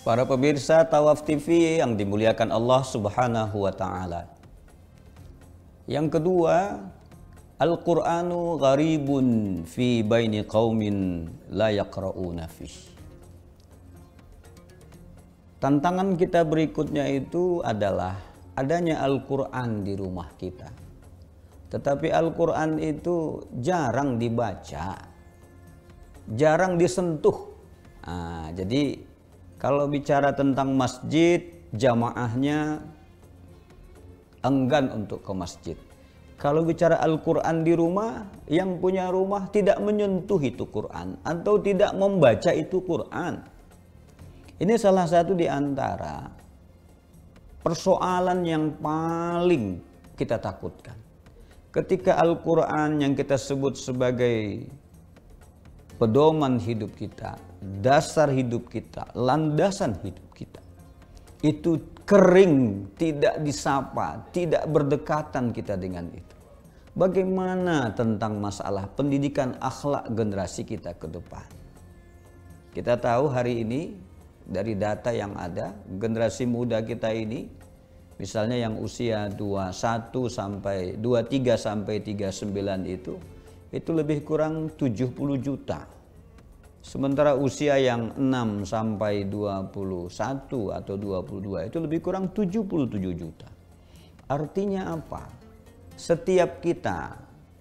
Para pemirsa Tawaf TV yang dimuliakan Allah Subhanahu wa Ta'ala. Yang kedua, Al-Qur'anu gharibun fi baini qaumin la yaqra'una fih. Tantangan kita berikutnya itu adalah adanya Al-Qur'an di rumah kita. Tetapi Al-Qur'an itu jarang dibaca, jarang disentuh. Jadi kalau bicara tentang masjid, jamaahnya enggan untuk ke masjid. Kalau bicara Al-Quran di rumah, yang punya rumah tidak menyentuh itu Quran atau tidak membaca itu Quran. Ini salah satu di antara persoalan yang paling kita takutkan. Ketika Al-Quran yang kita sebut sebagai pedoman hidup kita, dasar hidup kita, landasan hidup kita, itu kering, tidak disapa, tidak berdekatan kita dengan itu. Bagaimana tentang masalah pendidikan akhlak generasi kita ke depan? Kita tahu hari ini dari data yang ada, generasi muda kita ini, misalnya yang usia 21 sampai 23 sampai 39 itu lebih kurang 70 juta. Sementara usia yang 6 sampai 21 atau 22 itu lebih kurang 77 juta. Artinya apa? Setiap kita,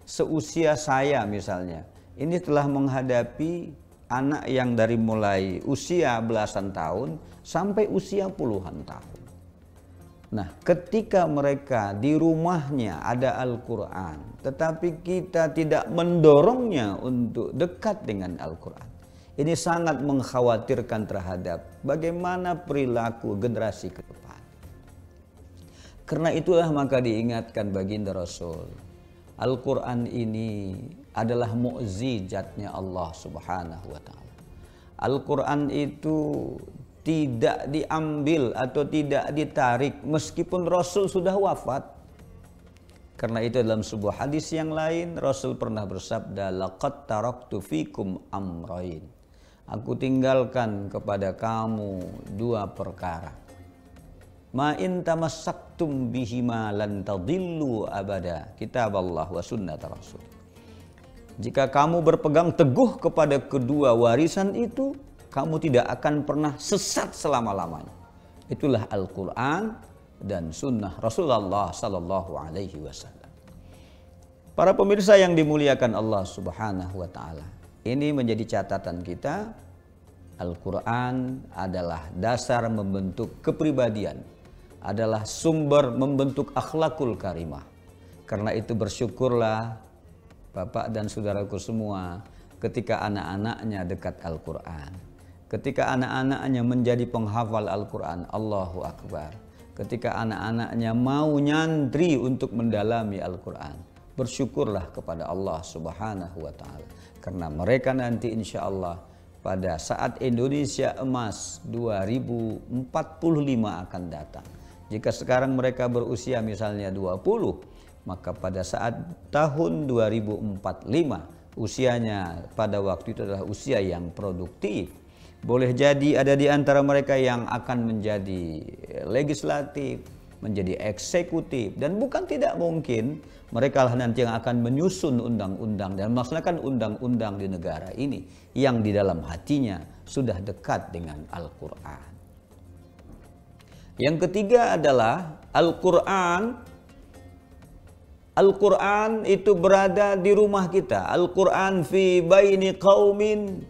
seusia saya misalnya, ini telah menghadapi anak yang dari mulai usia belasan tahun sampai usia puluhan tahun. Nah, ketika mereka di rumahnya ada Al-Quran, tetapi kita tidak mendorongnya untuk dekat dengan Al-Quran, ini sangat mengkhawatirkan terhadap bagaimana perilaku generasi ke depan. Karena itulah maka diingatkan baginda Rasul, Al-Quran ini adalah mukjizatnya Allah Subhanahu wa Ta'ala. Al-Quran itu tidak diambil atau tidak ditarik meskipun Rasul sudah wafat. Karena itu dalam sebuah hadis yang lain Rasul pernah bersabda, laqad taraktu fikum amrayn. Aku tinggalkan kepada kamu dua perkara. Ma in tamassaktum bihima lan tadillu abada. Kitab Allah wa sunnat Rasul. Jika kamu berpegang teguh kepada kedua warisan itu, kamu tidak akan pernah sesat selama-lamanya. Itulah Al-Quran dan sunnah Rasulullah Sallallahu Alaihi Wasallam. Para pemirsa yang dimuliakan Allah Subhanahu Wa Taala, ini menjadi catatan kita. Al-Quran adalah dasar membentuk kepribadian, adalah sumber membentuk akhlakul karimah. Karena itu bersyukurlah Bapak dan saudaraku semua ketika anak-anaknya dekat Al-Quran. Ketika anak-anaknya menjadi penghafal Al-Quran, Allahu Akbar. Ketika anak-anaknya mau nyantri untuk mendalami Al-Quran, bersyukurlah kepada Allah Subhanahu wa Ta'ala. Karena mereka nanti insya Allah pada saat Indonesia emas 2045 akan datang. Jika sekarang mereka berusia misalnya 20, maka pada saat tahun 2045 usianya pada waktu itu adalah usia yang produktif. Boleh jadi ada di antara mereka yang akan menjadi legislatif, menjadi eksekutif, dan bukan tidak mungkin mereka lah nanti yang akan menyusun undang-undang dan melaksanakan undang-undang di negara ini yang di dalam hatinya sudah dekat dengan Al-Quran. Yang ketiga adalah Al-Quran. Al-Quran itu berada di rumah kita. Al-Quran fi baini qaumin.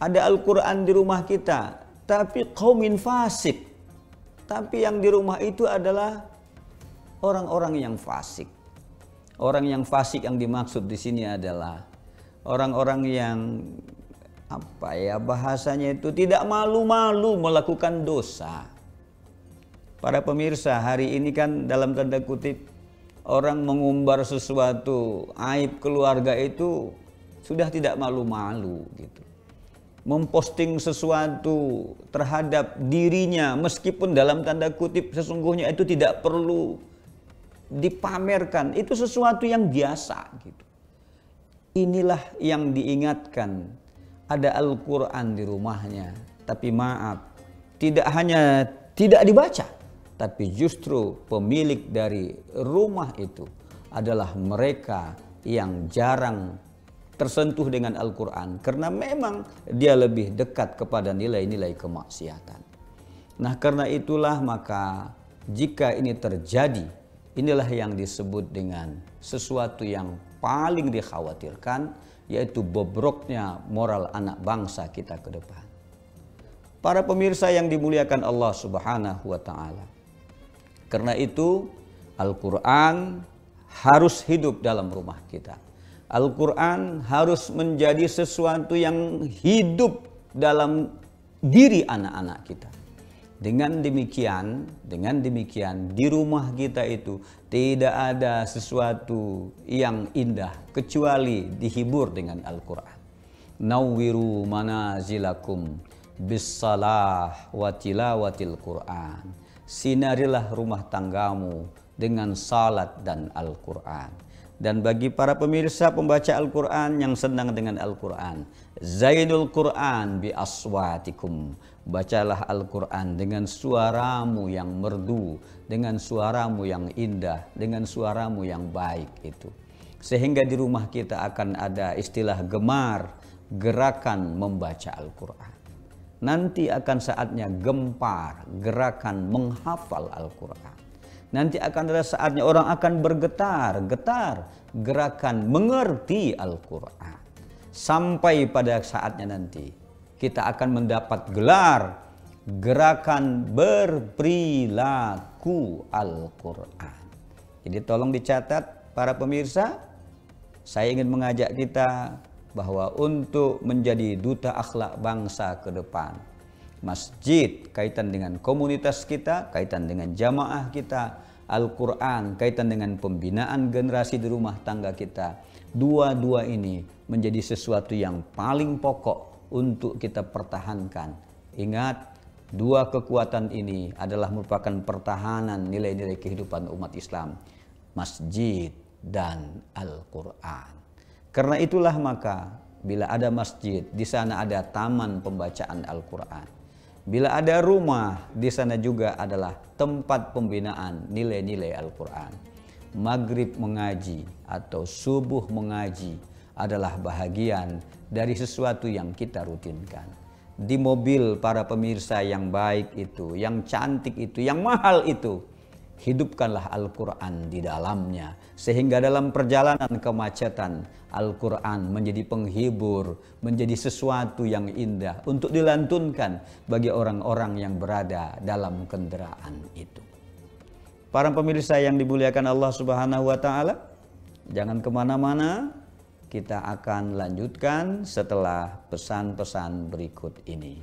Ada Al-Quran di rumah kita, tapi qaumin fasik. Tapi yang di rumah itu adalah orang-orang yang fasik. Orang yang fasik yang dimaksud di sini adalah orang-orang yang bahasanya itu tidak malu-malu melakukan dosa. Para pemirsa, hari ini kan dalam tanda kutip orang mengumbar sesuatu aib keluarga itu sudah tidak malu-malu gitu. Memposting sesuatu terhadap dirinya meskipun dalam tanda kutip sesungguhnya itu tidak perlu dipamerkan, itu sesuatu yang biasa gitu. Inilah yang diingatkan, ada Al-Quran di rumahnya, tapi maaf, tidak hanya tidak dibaca, tapi justru pemilik dari rumah itu adalah mereka yang jarang tersentuh dengan Al-Quran, karena memang dia lebih dekat kepada nilai-nilai kemaksiatan. Nah, karena itulah maka jika ini terjadi, inilah yang disebut dengan sesuatu yang paling dikhawatirkan, yaitu bobroknya moral anak bangsa kita ke depan. Para pemirsa yang dimuliakan Allah Subhanahu wa Ta'ala, karena itu Al-Quran harus hidup dalam rumah kita. Al-Quran harus menjadi sesuatu yang hidup dalam diri anak-anak kita. Dengan demikian di rumah kita itu tidak ada sesuatu yang indah kecuali dihibur dengan Al-Quran. Nawwiru manazilakum bisalah wa tilawatil Quran. Sinarilah rumah tanggamu dengan salat dan Al-Quran. Dan bagi para pemirsa pembaca Al-Quran yang senang dengan Al-Quran, zainul Quran bi aswatikum. Bacalah Al-Quran dengan suaramu yang merdu, dengan suaramu yang indah, dengan suaramu yang baik itu. Sehingga di rumah kita akan ada istilah gemar, gerakan membaca Al-Quran. Nanti akan saatnya gempar, gerakan menghafal Al-Quran. Nanti akan ada saatnya orang akan bergetar, gerakan mengerti Al-Quran. Sampai pada saatnya nanti kita akan mendapat gelar gerakan berperilaku Al-Quran. Jadi tolong dicatat para pemirsa, saya ingin mengajak kita bahwa untuk menjadi duta akhlak bangsa ke depan, masjid kaitan dengan komunitas kita, kaitan dengan jamaah kita, Al-Quran kaitan dengan pembinaan generasi di rumah tangga kita. Dua-dua ini menjadi sesuatu yang paling pokok untuk kita pertahankan. Ingat, dua kekuatan ini adalah merupakan pertahanan nilai-nilai kehidupan umat Islam, masjid dan Al-Quran. Karena itulah maka bila ada masjid, di sana ada taman pembacaan Al-Quran. Bila ada rumah, di sana juga adalah tempat pembinaan nilai-nilai Al-Quran. Maghrib mengaji atau subuh mengaji adalah bahagian dari sesuatu yang kita rutinkan. Di mobil para pemirsa yang baik itu, yang cantik itu, yang mahal itu, hidupkanlah Al-Quran di dalamnya. Sehingga dalam perjalanan kemacetan, Al-Quran menjadi penghibur, menjadi sesuatu yang indah untuk dilantunkan bagi orang-orang yang berada dalam kendaraan itu. Para pemirsa yang dimuliakan Allah Subhanahu wa Ta'ala, jangan kemana-mana, kita akan lanjutkan setelah pesan-pesan berikut ini.